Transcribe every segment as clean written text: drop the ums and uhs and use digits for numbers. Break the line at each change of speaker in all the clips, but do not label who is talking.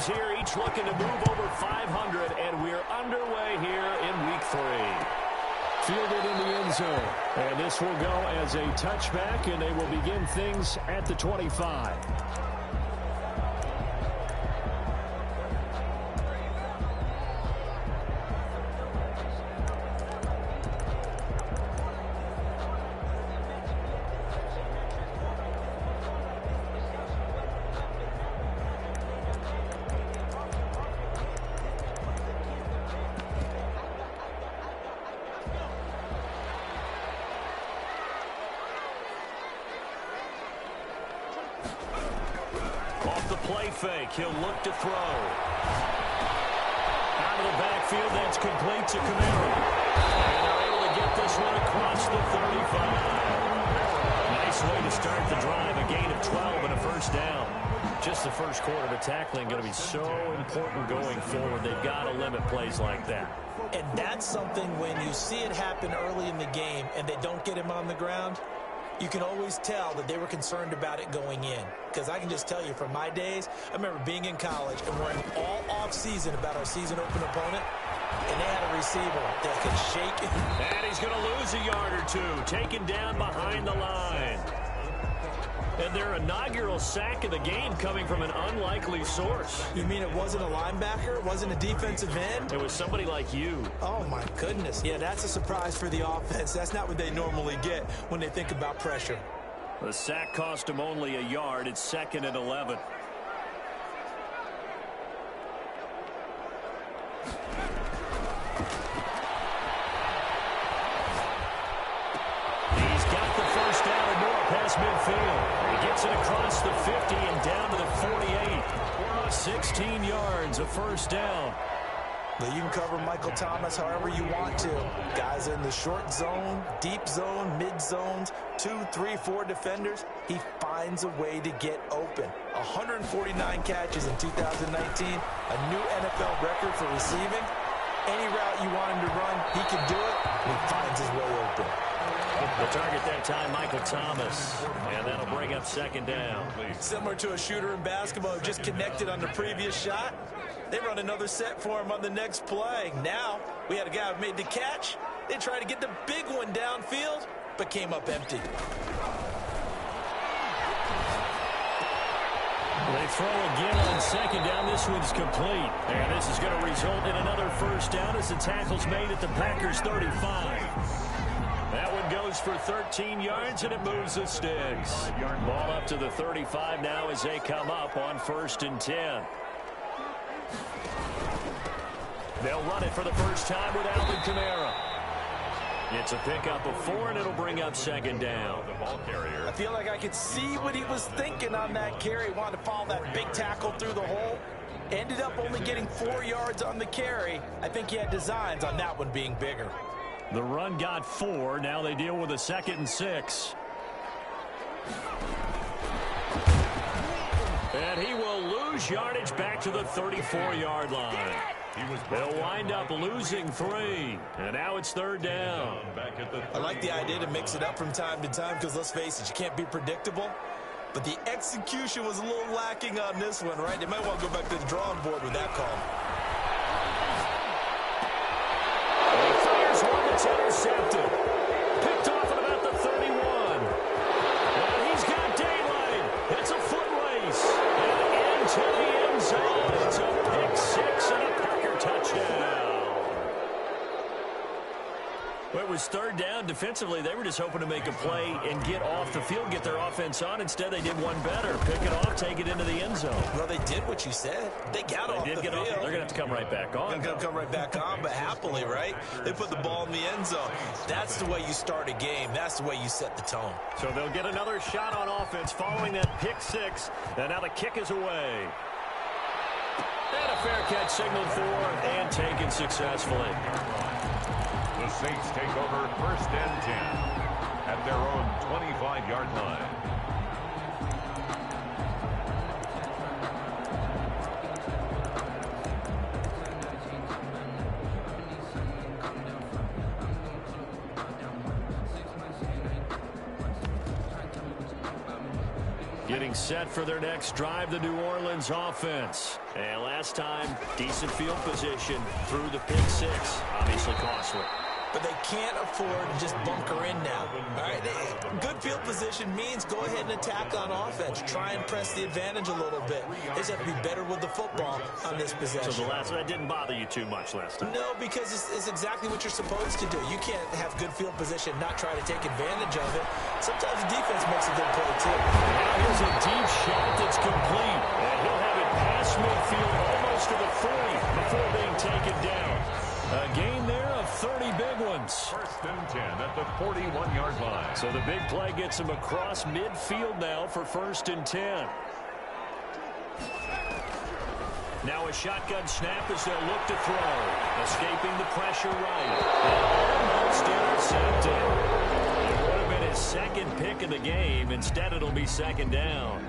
teams here, each looking to move over 500, and we're underway here in Week 3. Fielded in the end zone. And this will go as a touchback, and they will begin things at the 25. Off the play fake, he'll look to throw. Out of the backfield, that's complete to Kamara. And they're able to get this one across the 35. Nice way to start the drive, a gain of 12 and a first down. Just the first quarter, but tackling going to be so important going forward. They've got to limit plays like that.
And that's something when you see it happen early in the game and they don't get him on the ground, you can always tell that they were concerned about it going in. Because I can just tell you from my days, I remember being in college and worrying all off-season about our season open opponent, and they had a receiver that could shake it.
And he's going to lose a yard or two, taken down behind the line. And their inaugural sack of the game coming from an unlikely source.
You mean it wasn't a linebacker? It wasn't a defensive end?
It was somebody like you.
Oh, my goodness. Yeah, that's a surprise for the offense. That's not what they normally get when they think about pressure.
The sack cost him only a yard. It's 2nd and 11. He's got the first down and more past midfield. He gets it across the 50 and down to the 48. 16 yards, a first down.
But you can cover Michael Thomas however you want to. Guys in the short zone, deep zone, mid zones, 2, 3, 4 defenders. He finds a way to get open. 149 catches in 2019, a new NFL record for receiving. Any route you want him to run, he can do it, and he finds his way open.
The target that time, Michael Thomas. And that'll bring up 2nd down.
Similar to a shooter in basketball who just connected on the previous shot. They run another set for him on the next play. Now, we had a guy who made the catch. They tried to get the big one downfield, but came up empty.
They throw again on 2nd down. This one's complete. And this is going to result in another first down as the tackle's made at the Packers' 35. That one goes for 13 yards, and it moves the sticks. Ball up to the 35 now as they come up on 1st and 10. They'll run it for the first time with Alvin Kamara. It's a pickup of 4, and it'll bring up 2nd down. The ball carrier.
I feel like I could see what he was thinking on that carry. He wanted to follow that big tackle through the hole. Ended up only getting 4 yards on the carry. I think he had designs on that one being bigger.
The run got 4. Now they deal with a 2nd and 6. And he will lose yardage back to the 34-yard line. They'll wind up losing 3. And now it's 3rd down.
I like the idea to mix it up from time to time because, let's face it, you can't be predictable. But the execution was a little lacking on this one, right? They might want to go back to the drawing board with that call.
He fires one that's intercepted. Picked off at about the 31. And he's got daylight. It's a foot race. And into the end zone. It's a pick 6 and a Packer touchdown. Well, it was 3rd down. Defensively, they were just hoping to make a play and get off the field, get their offense on. Instead, they did one better. Pick it off, take it into the end zone.
Well, they did what you said. They got off the field.
They're going to have to come right back on.
They're going to come right back on, but happily, right? They put the ball in the end zone. That's the way you start a game. That's the way you set the tone.
So they'll get another shot on offense following that pick 6. And now the kick is away. And a fair catch signaled for and taken successfully.
The Saints take over 1st and 10 at their own 25-yard line.
Getting set for their next drive, the New Orleans offense. And last last time. Decent field position through the pick six. Obviously costly.
But they can't afford to just bunker in now. All right, good field position means go ahead and attack on offense. Try and press the advantage a little bit. They just have to be better with the football on this possession.
So the last one, that didn't bother you too much last time?
No, because it's exactly what you're supposed to do. You can't have good field position, not try to take advantage of it. Sometimes the defense makes a good play, too.
Now here's a deep shot that's complete. And he'll have it past midfield almost to the 40 before being taken down. A gain there of 30 big ones.
First and 10 at the 41-yard line.
So the big play gets him across midfield now for first and 10. Now a shotgun snap as they'll look to throw. Escaping the pressure right. Almost intercepted. It would have been his second pick of the game. Instead, it'll be second down.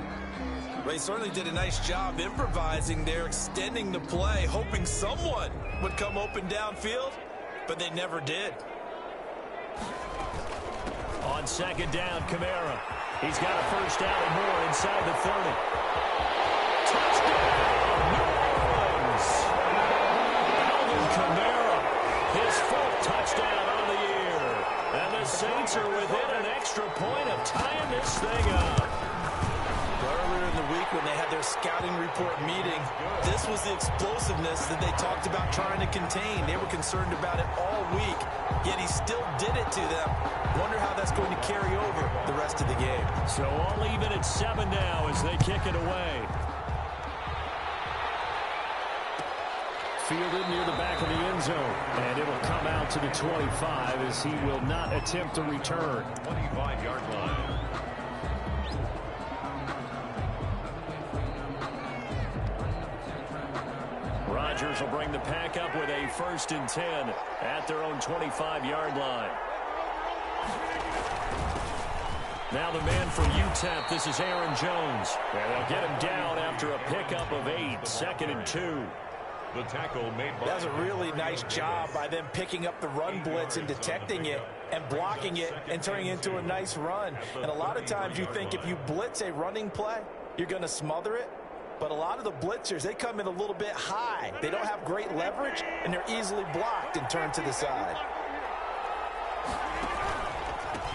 Well, he certainly did a nice job improvising there, extending the play, hoping someone would come open downfield, but they never did.
On second down, Kamara. He's got a first down and more inside the 30. Touchdown, New Orleans! Alvin Kamara, his fourth touchdown on the year. And the Saints are within an extra point of tying this thing up.
Earlier in the week when they had their scouting report meeting, this was the explosiveness that they talked about trying to contain. They were concerned about it all week, yet he still did it to them. Wonder how that's going to carry over the rest of the game.
So all even at 7 now as they kick it away. Fielded near the back of the end zone, and it'll come out to the 25 as he will not attempt to return.
25-yard line.
Rodgers will bring the pack up with a first and 10 at their own 25-yard line. Now the man for UTEP, this is Aaron Jones. And they'll get him down after a pickup of 8, second and 2.
The tackle made by...
That was a really nice job by them picking up the run blitz and detecting it and blocking it and turning it into a nice run. And a lot of times you think if you blitz a running play, you're going to smother it. But a lot of the blitzers, they come in a little bit high. They don't have great leverage, and they're easily blocked and turned to the side.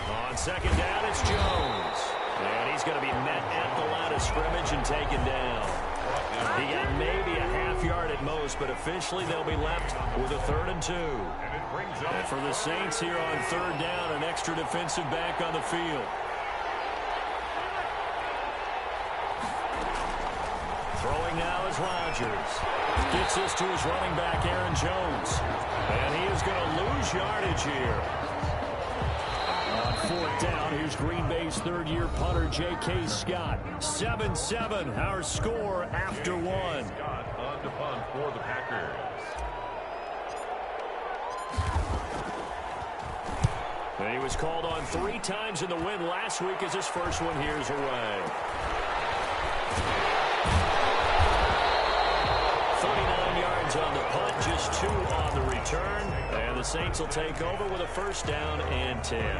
On second down, it's Jones. And he's going to be met at the line of scrimmage and taken down. He got maybe a half yard at most, but officially they'll be left with a 3rd and 2. And for the Saints here on 3rd down, an extra defensive back on the field. Throwing now is Rodgers. Gets this to his running back, Aaron Jones. And he is going to lose yardage here. On 4th down, here's Green Bay's 3rd-year punter, J.K. Scott. 7-7, our score after 1.
Scott on to punt for the Packers.
And he was called on 3 times in the win last week as his first one here's away. 39 yards on the punt, just 2 on the return. And the Saints will take over with a first down and 10.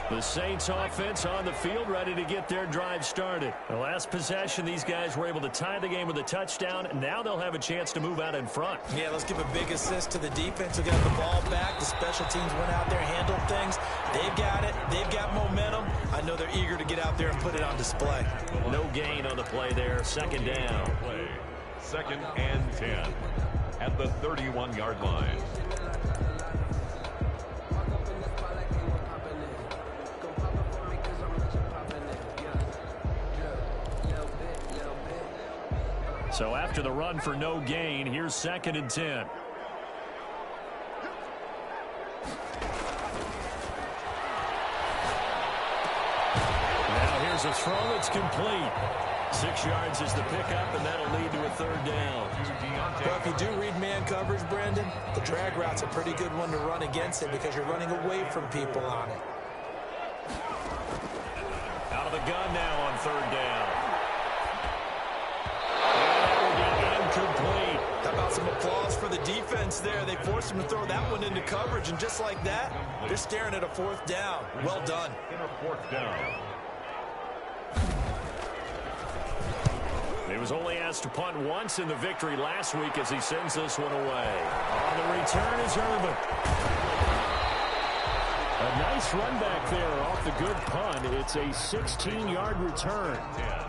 The Saints offense on the field, ready to get their drive started. The last possession, these guys were able to tie the game with a touchdown. Now they'll have a chance to move out in front.
Yeah, let's give a big assist to the defense who got the ball back. The special teams went out there, handled things. They've got it. They've got momentum. I know they're eager to get out there and put it on display.
No gain on the play there. Second down.
Play. 2nd and 10 at the 31-yard line.
So after the run for no gain, here's 2nd and 10. Now here's a throw that's complete. 6 yards is the pickup, and that'll lead to a 3rd down.
Well, if you do read man coverage, Brandon, the drag route's a pretty good one to run against it because you're running away from people on it.
Out of the gun now on 3rd down. Incomplete.
How about some applause for the defense there? They forced him to throw that one into coverage, and just like that, they're staring at a 4th down. Well done.
In a 4th down.
He was only asked to punt once in the victory last week as he sends this one away. On the return is Urban. A nice run back there off the good punt. It's a 16-yard return.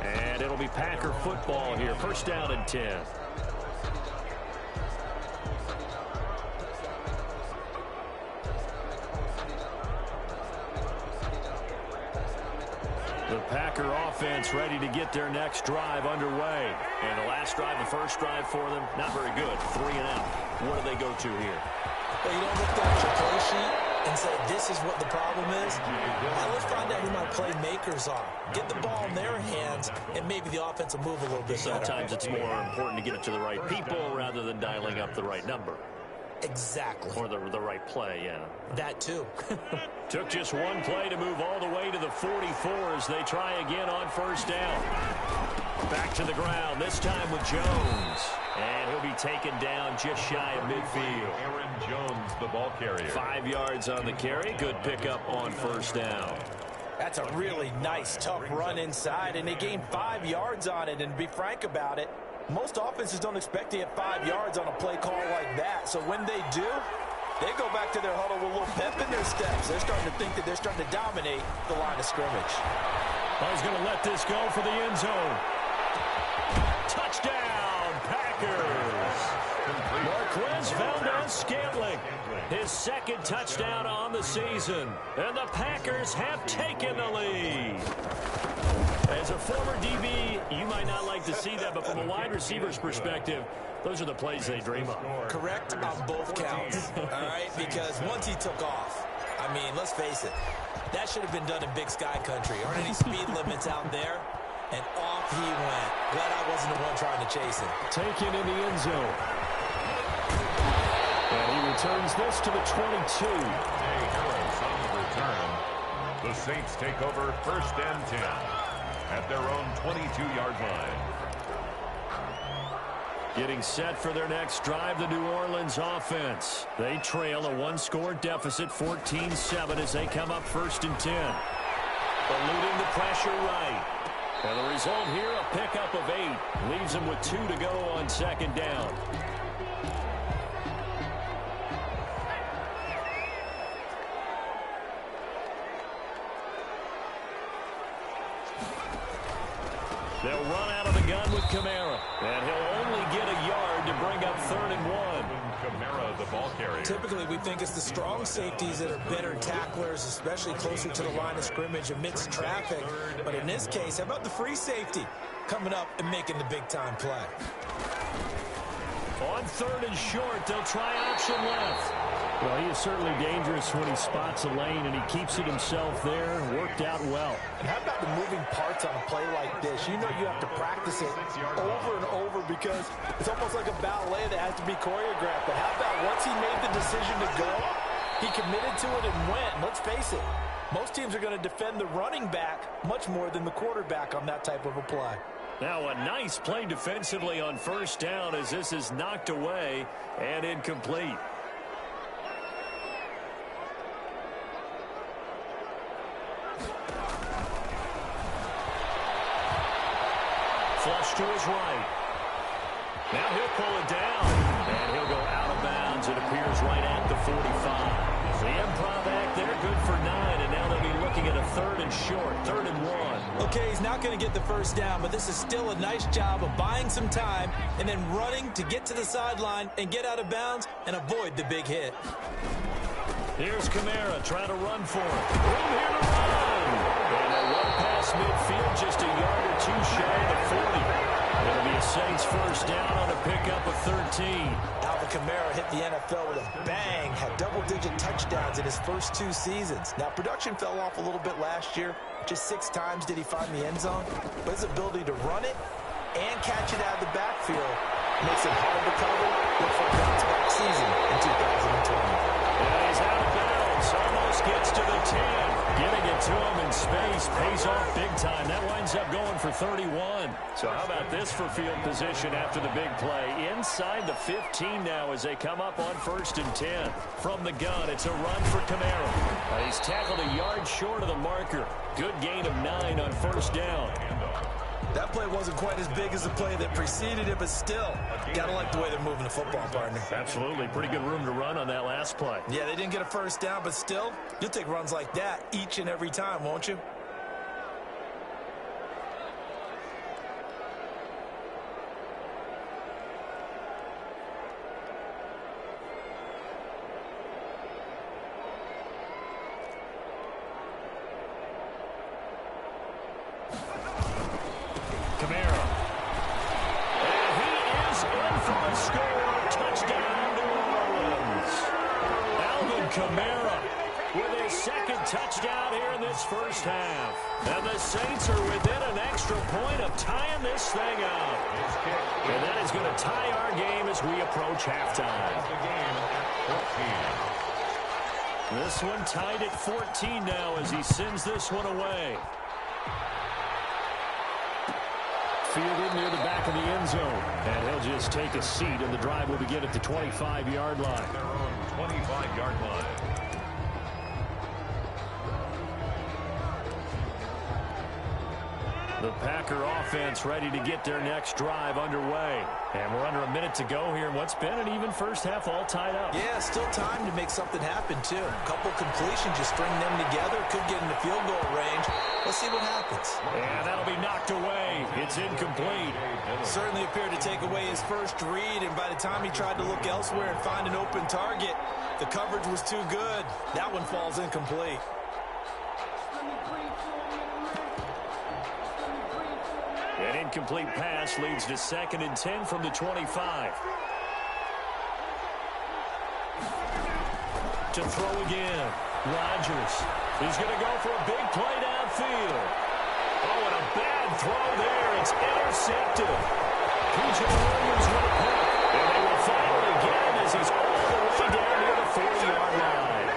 And it'll be Packer football here. First down and 10. The Packer offense ready to get their next drive underway. And the last drive, the first drive for them, not very good. 3 and out. What do they go to here?
Well, you don't look at your play sheet and say, this is what the problem is. Now let's find out who my playmakers are. Get the ball in their hands, and maybe the offense will move a little bit better.
Sometimes it's more important to get it to the right people rather than dialing up the right number.
Exactly.
Or the right play, yeah.
That too.
Took just one play to move all the way to the 44 as they try again on first down. Back to the ground, this time with Jones. And he'll be taken down just shy of midfield.
Aaron Jones, the ball carrier.
5 yards on the carry. Good pickup on first down.
That's a really nice, tough run inside, and they gained 5 yards on it. And to be frank about it, most offenses don't expect to get 5 yards on a play call like that. So when they do, they go back to their huddle with a little pep in their steps. They're starting to think that they're starting to dominate the line of scrimmage.
I was going to let this go for the end zone. Touchdown, Packers. Marquez Valdez-Scantling, his second touchdown on the season. And the Packers have taken the lead. As a former DB, you might not like to see that, but from a wide receiver's perspective, those are the plays they dream of.
Correct on both counts, all right? Because once he took off, I mean, let's face it, that should have been done in Big Sky country. Aren't any speed limits out there? And off he went. Glad I wasn't the one trying to chase him.
Taken in the end zone. And he returns this to the 22.
Jay Harris on the return. The Saints take over first and 10 at their own 22-yard line.
Getting set for their next drive, the New Orleans offense. They trail a one-score deficit, 14-7, as they come up first and 10. Eluding the pressure right. And the result here, a pickup of 8. Leaves them with 2 to go on second down. They'll run out of the gun with Kamara. And he'll only get a yard to bring up 3rd and 1.
Kamara, the ball carrier.
Typically, we think it's the strong safeties that are better tacklers, especially closer to the line of scrimmage amidst traffic. But in this case, how about the free safety coming up and making the big-time play?
On 3rd and short, they'll try option left. Well, he is certainly dangerous when he spots a lane, and he keeps it himself there. Worked out well.
And how about the moving parts on a play like this? You know you have to practice it over and over because it's almost like a ballet that has to be choreographed. But how about once he made the decision to go, he committed to it and went. Let's face it, most teams are going to defend the running back much more than the quarterback on that type of a play.
Now a nice play defensively on first down as this is knocked away and incomplete. Flush to his right. Now he'll pull it down, and he'll go out of bounds. It appears right at the 45. The improv act there, good for 9, and now they'll be looking at a 3rd and short, 3rd and 1.
Okay, he's not going to get the first down, but this is still a nice job of buying some time and then running to get to the sideline and get out of bounds and avoid the big hit.
Here's Kamara trying to run for it. Room here to run. And they run past midfield just a yard or 2 shy of the 40. It'll be a Saints first down on a pickup of 13.
Alvin Kamara hit the NFL with a bang, had double-digit touchdowns in his first 2 seasons. Now, production fell off a little bit last year. Just 6 times did he find the end zone. But his ability to run it and catch it out of the backfield makes it hard to cover. Look for a bounce-back season in 2020.
And he's out of bounds. Almost gets to the 10. Getting it to him in space pays off big time. That winds up going for 31. So how about this for field position after the big play? Inside the 15 now as they come up on 1st and 10. From the gun, it's a run for Kamara. He's tackled a yard short of the marker. Good gain of 9 on first down.
That play wasn't quite as big as the play that preceded it, but still, got to like the way they're moving the football, partner.
Absolutely. Pretty good room to run on that last play.
Yeah, they didn't get a first down, but still, you'll take runs like that each and every time, won't you?
Kamara. And he is in for the score. Touchdown, New Orleans. Alvin Kamara with his second touchdown here in this first half. And the Saints are within an extra point of tying this thing up. And that is going to tie our game as we approach halftime. This one tied at 14 now as he sends this one away. Fielded near the back of the end zone. And he'll just take a seat, and the drive will begin at the 25-yard line.
Their own 25-yard line.
The Packer offense ready to get their next drive underway. And we're under a minute to go here in what's been an even first half, all tied up.
Yeah, still time to make something happen, too. A couple completions, just string them together. Could get in the field goal range. Let's see what happens.
And that'll be knocked away. It's incomplete.
Certainly appeared to take away his first read, and by the time he tried to look elsewhere and find an open target, the coverage was too good. That one falls incomplete.
An incomplete pass leads to 2nd and 10 from the 25. To throw again. Rodgers. He's going to go for a big play downfield. Oh, and a bad throw there. It's intercepted. P.J. Williams with a pick. And they will fire again as he's all the way down near the 40-yard line.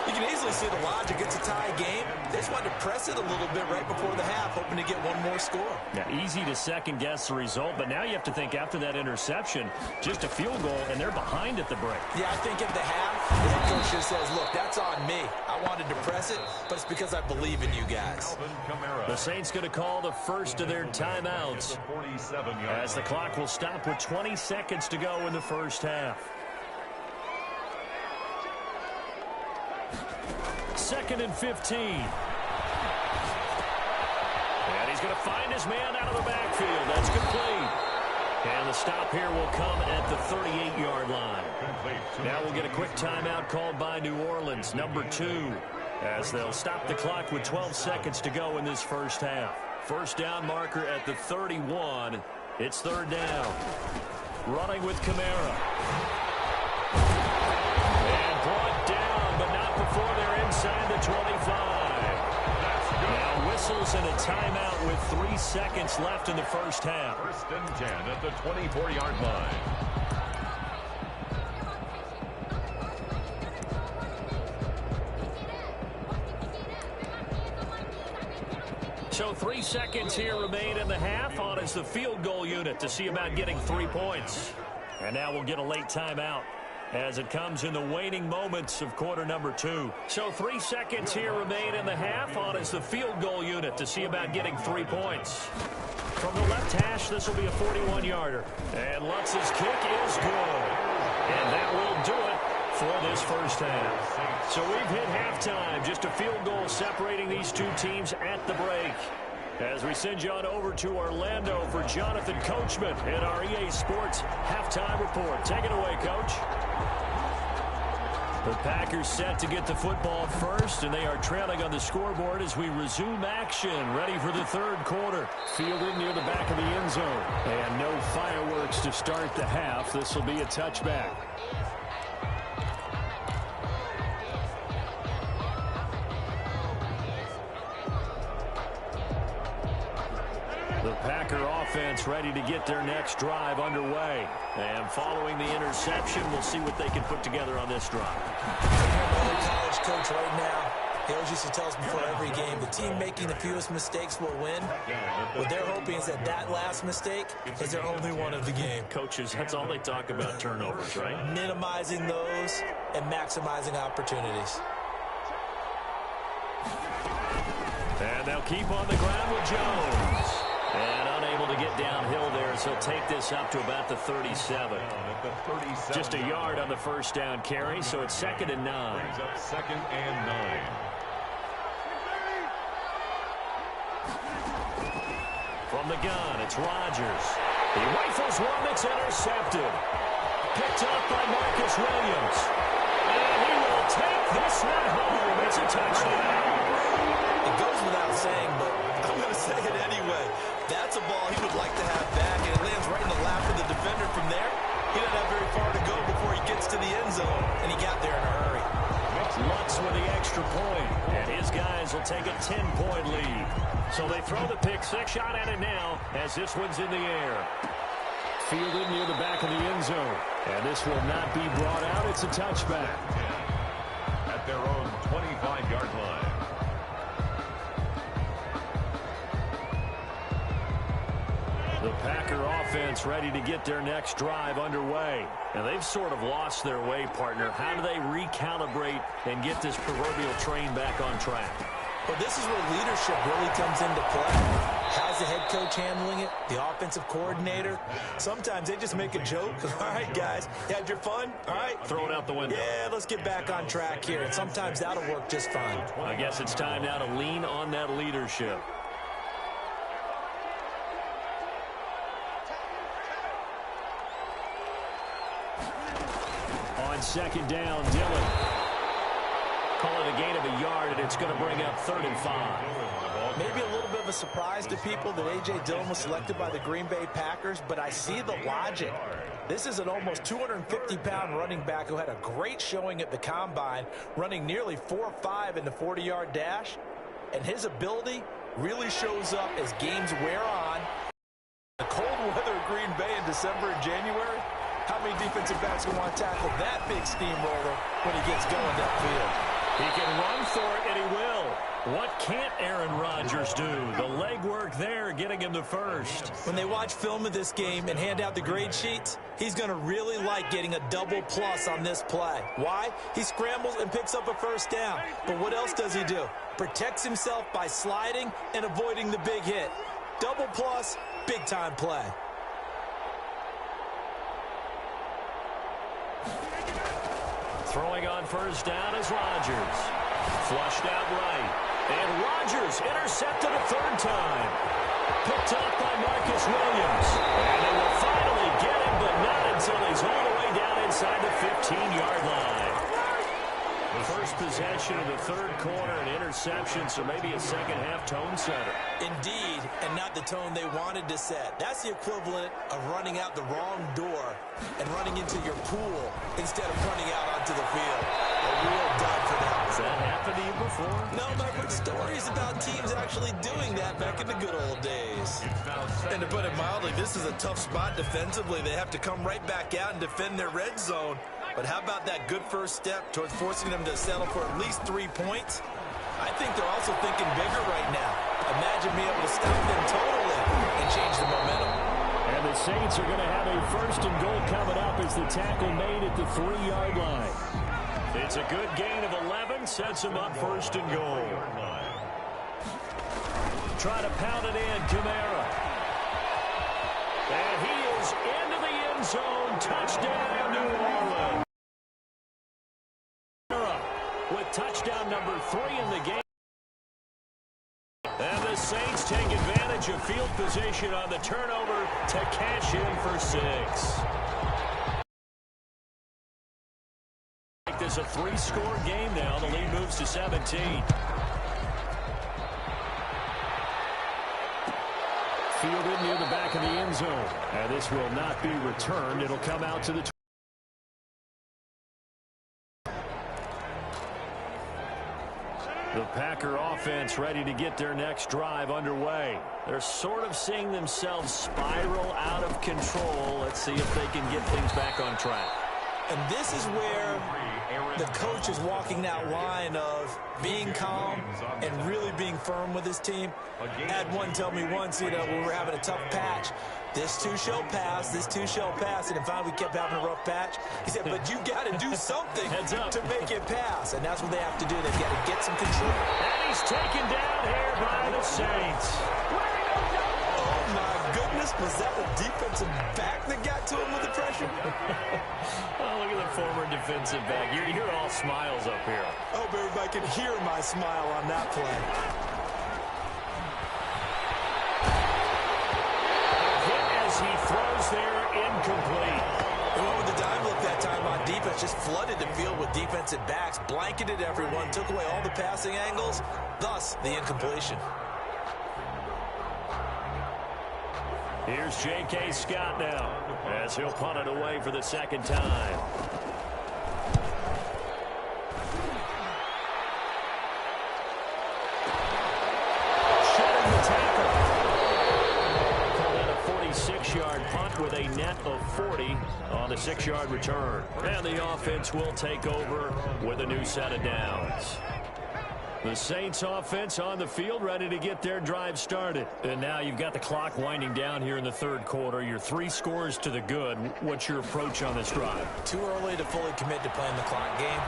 You can easily see the logic. It's a tie game. They just wanted to press it a little bit right before the half, hoping to get one more score.
Now, easy to second-guess the result, but now you have to think after that interception, just a field goal, and they're behind at the break.
Yeah, I think at the half, the head coach just says, look, that's on me. I wanted to press it, but it's because I believe in you guys.
The Saints going to call the first of their timeouts as the clock will stop with 20 seconds to go in the first half. 2nd and 15. And he's going to find his man out of the backfield. That's complete. And the stop here will come at the 38-yard line. Now we'll get a quick timeout called by New Orleans, number 2, as they'll stop the clock with 12 seconds to go in this first half. First down marker at the 31. It's 3rd down. Running with Kamara. And brought down, but not before they're inside the 25. Now whistles and a timeout with 3 seconds left in the first half.
1st and 10 at the 24-yard line.
So 3 seconds here remain in the half on as the field goal unit to see about getting 3 points. And now we'll get a late timeout as it comes in the waning moments of quarter number 2. So 3 seconds here remain in the half on as the field goal unit to see about getting 3 points. From the left hash, this will be a 41-yarder. And Lutz's kick is good. And that will do it for this first half. So we've hit halftime. Just a field goal separating these two teams at the break. As we send you on over to Orlando for Jonathan Coachman in our EA Sports Halftime Report. Take it away, Coach. The Packers set to get the football first, and they are trailing on the scoreboard as we resume action, ready for the third quarter. Fielded near the back of the end zone. And no fireworks to start the half. This will be a touchback. The Packer offense ready to get their next drive underway. And following the interception, we'll see what they can put together on this drive.
I'm a college coach right now. He always used to tell us before every game, the team making the fewest mistakes will win. What they're hoping is that that last mistake is their only one of the game.
Coaches, that's all they talk about, turnovers, right?
Minimizing those and maximizing opportunities.
And they'll keep on the ground with Jones. get downhill there as he'll take this up to about the 37. Just a yard on the first down carry, so it's 2nd and 9.
Brings up 2nd and 9.
From the gun, it's Rodgers. He rifles one that's intercepted. Picked up by Marcus Williams. And he will take this one home. It's a touchdown.
It goes without saying, but I'm going to say it anyway. That's a ball he would like to have back, and it lands right in the lap of the defender from there. He doesn't have very far to go before he gets to the end zone, and he got there in a hurry.
Lutz with the extra point, and his guys will take a 10-point lead. So they throw the pick six, shot at it now as this one's in the air. Fielded near the back of the end zone, and this will not be brought out. It's a touchback.
At their own 25-yard line.
The Packer offense ready to get their next drive underway. And they've sort of lost their way, partner. How do they recalibrate and get this proverbial train back on track?
Well, this is where leadership really comes into play. How's the head coach handling it? The offensive coordinator? Sometimes they just make a joke. All right, guys, you had your fun? All right.
Throw it out the window.
Yeah, let's get back on track here. And sometimes that'll work just fine.
I guess it's time now to lean on that leadership. On 2nd down, Dillon. Call it a gain of a yard, and it's going to bring up 3rd and 5.
Maybe a little bit of a surprise to people that A.J. Dillon was selected by the Green Bay Packers, but I see the logic. This is an almost 250-pound running back who had a great showing at the Combine, running nearly 4.5 in the 40-yard dash, and his ability really shows up as games wear on. The cold weather of Green Bay in December and January, how many defensive backs can want to tackle that big steamroller when he gets going downfield?
He can run for it, and he will. What can't Aaron Rodgers do? The legwork there getting him the first.
When they watch film of this game and hand out the grade sheets, he's going to really like getting a double plus on this play. Why? He scrambles and picks up a first down. But what else does he do? Protects himself by sliding and avoiding the big hit. Double plus, big-time play.
Throwing on first down is Rodgers. Flushed out right. And Rodgers intercepted a 3rd time. Picked up by Marcus Williams. And they will finally get him, but not until he's all the way down inside the 15-yard line. The first possession of the 3rd quarter, an interception, so maybe a second-half tone setter.
Indeed, and not the tone they wanted to set. That's the equivalent of running out the wrong door and running into your pool instead of running out onto the field. A real dud for them.
Has that happened to you before?
No, but I've heard stories about teams actually doing that back in the good old days. And to put it mildly, this is a tough spot defensively. They have to come right back out and defend their red zone. But how about that good first step towards forcing them to settle for at least 3 points? I think they're also thinking bigger right now. Imagine being able to stop them totally and change the momentum.
And the Saints are going to have a 1st and goal coming up as the tackle made at the 3-yard line. It's a good gain of 11, sets them up 1st and goal. Try to pound it in, Kamara. And he is into the end zone. Touchdown, New Orleans. With touchdown number 3 in the game. And the Saints take advantage of field position on the turnover to cash in for 6. Make this a 3-score game now. The lead moves to 17. Fielded near the back of the end zone. And this will not be returned. It'll come out to the The Packer offense ready to get their next drive underway. They're sort of seeing themselves spiral out of control. Let's see if they can get things back on track.
And this is where the coach is walking that line of being calm and really being firm with his team. I had one tell me once, when we were having a tough patch, this too shall pass, this too shall pass. And finally we kept having a rough patch. He said, but you got to do something to make it pass. And that's what they have to do. They've got to get some control.
And he's taken down here by the Saints.
Oh, my goodness Was that the defensive back that got to him with the pressure?
Oh, look at the former defensive back. You're all smiles up here.
I hope everybody can hear my smile on that play.
Hit as he throws there, incomplete.
They went with the dive look that time on defense, just flooded the field with defensive backs, blanketed everyone, took away all the passing angles, thus the incompletion.
Here's J.K. Scott now as he'll punt it away for the second time. Shedding the tackle. Call that a 46-yard punt with a net of 40 on the 6-yard return. And the offense will take over with a new set of downs. The Saints offense on the field ready to get their drive started. And now you've got the clock winding down here in the third quarter. You're 3 scores to the good. What's your approach on this drive?
Too early to fully commit to playing the clock game.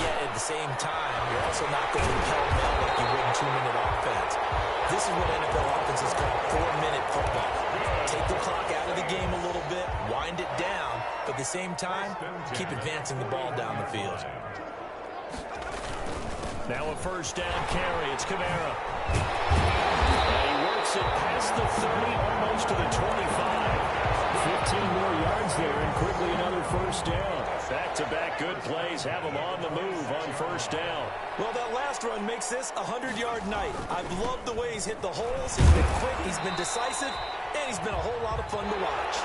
Yet at the same time, you're also not going pell-mell like you would in 2-minute offense. This is what NFL offenses call 4-minute football. Take the clock out of the game a little bit, wind it down, but at the same time, keep advancing the ball down the field.
Now a first down carry. It's Kamara. And he works it past the 30, almost to the 25. 15 more yards there, and quickly another first down. Back-to-back good plays have him on the move on first down.
Well, that last run makes this a 100-yard night. I've loved the way he's hit the holes. He's been quick, he's been decisive, and he's been a whole lot of fun to watch.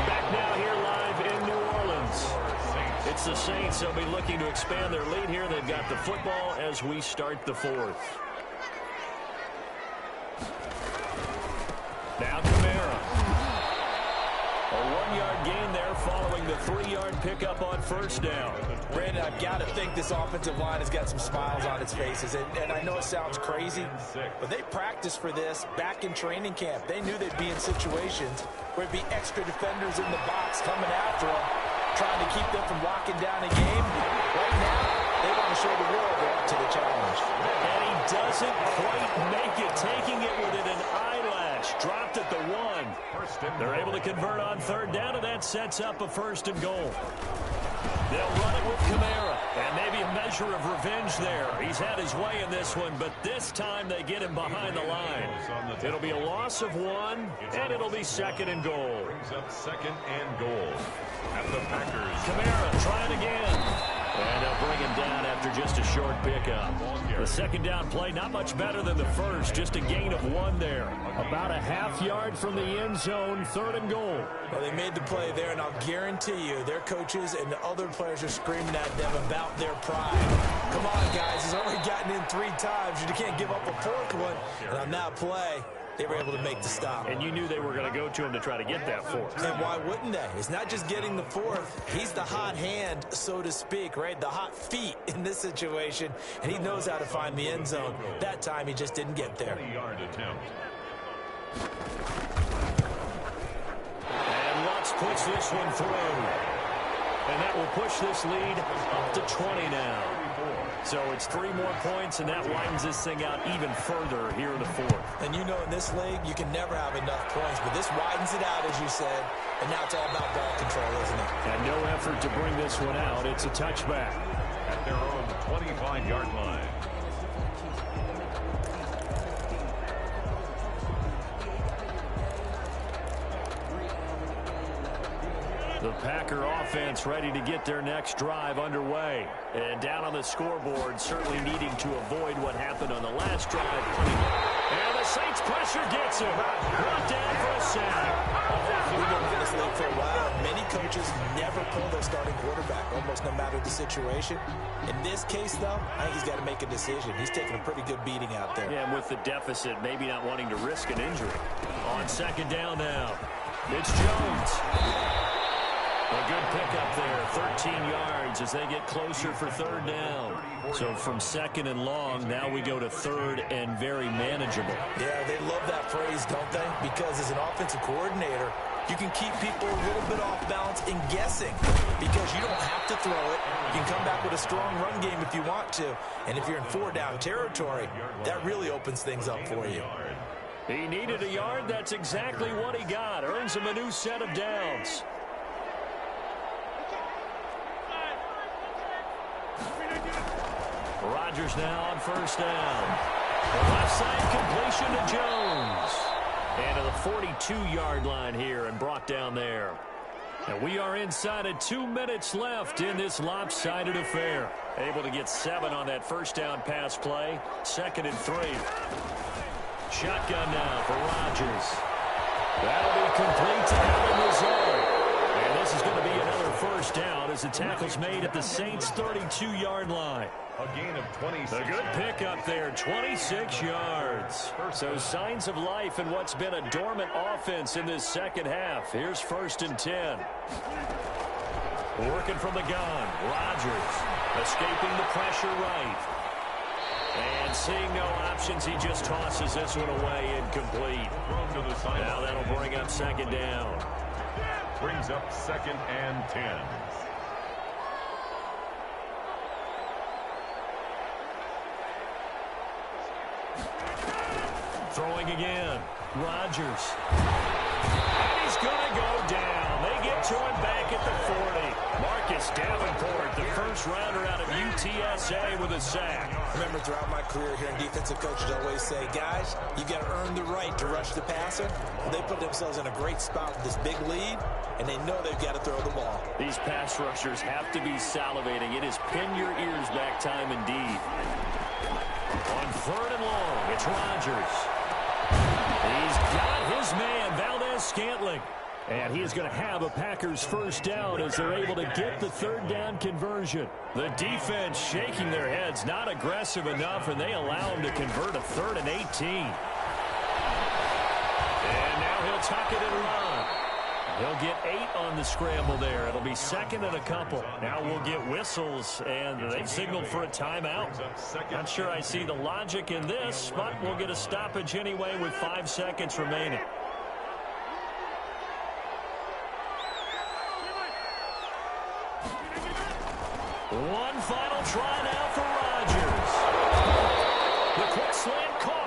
Back now here live in New Orleans. It's the Saints. They'll be looking to expand their lead here. They've got the football as we start the fourth. Now Kamara. A 1-yard gain there following the 3-yard pickup on first down.
Brandon, I've got to think this offensive line has got some smiles on its faces. And I know it sounds crazy, but they practiced for this back in training camp. They knew they'd be in situations where it'd be extra defenders in the box coming after them, trying to keep them from locking down a game. Right now, they want to show the world they're up to the challenge.
And he doesn't quite make it, taking it within an eyelash. Dropped at the 1. They're able to convert on third down, and that sets up a first and goal. They'll run it with Kamara, and maybe a measure of revenge there. He's had his way in this one, but this time they get him behind the line. It'll be a loss of 1, and it'll be second and goal.
Brings up second and goal at the Packers.
Kamara trying again. And they'll bring him down after just a short pickup. The second down play, not much better than the first. Just a gain of 1 there. About a half-yard from the end zone, third and goal.
Well, they made the play there, and I'll guarantee you their coaches and the other players are screaming at them about their pride. Come on, guys. He's already gotten in 3 times. You can't give up a 4th one. And on that play, they were able to make the stop.
And you knew they were going to go to him to try to get that 4th.
And why wouldn't they? It's not just getting the 4th. He's the hot hand, so to speak, right? The hot feet in this situation. And he knows how to find the end zone. That time, he just didn't get there.
20-yard attempt.
And Lutz puts this one through. And that will push this lead up to 20 now. So it's 3 more points, and that widens this thing out even further here in the 4th.
And you know in this league, you can never have enough points, but this widens it out, as you said, and now it's all about ball control, isn't it?
And no effort to bring this one out. It's a touchback.
At their own 25-yard line.
The Packer offense ready to get their next drive underway. And down on the scoreboard, certainly needing to avoid what happened on the last drive. And the Saints pressure gets him. Brought down for a sack.
We've been in this league for a while. Many coaches never pull their starting quarterback, almost no matter the situation. In this case, though, I think he's got to make a decision. He's taking a pretty good beating out there.
Yeah, and with the deficit, maybe not wanting to risk an injury. On second down now, it's Jones. A good pickup there, 13 yards as they get closer for third down. So from second and long, now we go to third and very manageable.
Yeah, they love that phrase, don't they? Because as an offensive coordinator, you can keep people a little bit off balance and guessing because you don't have to throw it. You can come back with a strong run game if you want to. And if you're in 4-down territory, that really opens things up for you.
He needed a yard. That's exactly what he got. Earns him a new set of downs. Rodgers now on first down. Left side completion to Jones. And to the 42-yard line here and brought down there. And we are inside of 2 minutes left in this lopsided affair. Able to get 7 on that first down pass play. 2nd and 3. Shotgun now for Rodgers. That'll be complete to Allen Lazard. And this is going to be another first down as the tackle's made at the Saints' 32-yard line.
A gain of 26.
A good pickup there, 26 yards. So signs of life in what's been a dormant offense in this second half. Here's 1st and 10. Working from the gun, Rodgers escaping the pressure right. And seeing no options, he just tosses this one away incomplete. Now that'll bring up 2nd down.
Brings up 2nd and 10.
Throwing again. Rodgers. And he's going to go down. They get to him back at the 40. Marcus Davenport, the first rounder out of UTSA with a sack.
Remember, throughout my career here in defensive coaches always say, guys, you got to earn the right to rush the passer. They put themselves in a great spot with this big lead, and they know they've got to throw the ball.
These pass rushers have to be salivating. It is pin your ears back time indeed. On 3rd and long, it's Rodgers. He's got his man, Valdez-Scantling. And he is going to have a Packers first down as they're able to get the 3rd down conversion. The defense shaking their heads, not aggressive enough, and they allow him to convert a 3rd and 18. And now he'll tuck it and run. He'll get 8 on the scramble there. It'll be 2nd and a couple. Now we'll get whistles, and they've signaled for a timeout. Not sure I see the logic in this, but we'll get a stoppage anyway with 5 seconds remaining. One final try now for Rodgers. The quick slant caught.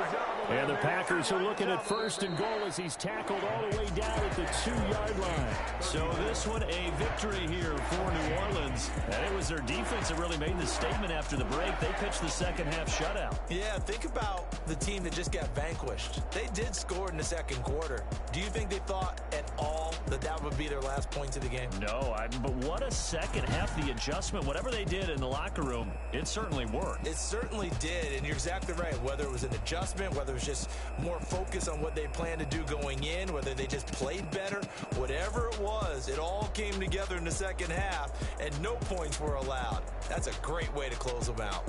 And the Packers are looking at 1st and goal as he's tackled all the way down at the 2-yard line. So this one a victory here for New Orleans. And it was their defense that really made the statement after the break. They pitched the second half shutout.
Yeah, think about the team that just got vanquished. They did score in the 2nd quarter. Do you think they thought at all that that would be their last points of the game?
No, but what a second half, the adjustment, whatever they did in the locker room, it certainly worked.
It certainly did, and you're exactly right. Whether it was an adjustment, whether it was just more focus on what they planned to do going in, whether they just played better, whatever it was, it all came together in the second half, and no points were allowed. That's a great way to close them out.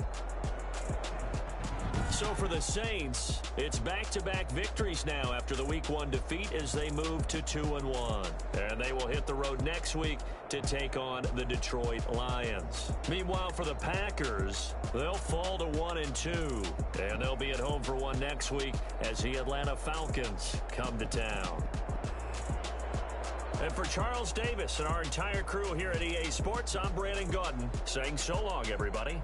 So for the Saints, it's back-to-back victories now after the Week 1 defeat as they move to 2-1. And they will hit the road next week to take on the Detroit Lions. Meanwhile, for the Packers, they'll fall to 1-2. And they'll be at home for one next week as the Atlanta Falcons come to town. And for Charles Davis and our entire crew here at EA Sports, I'm Brandon Gaudin saying so long, everybody.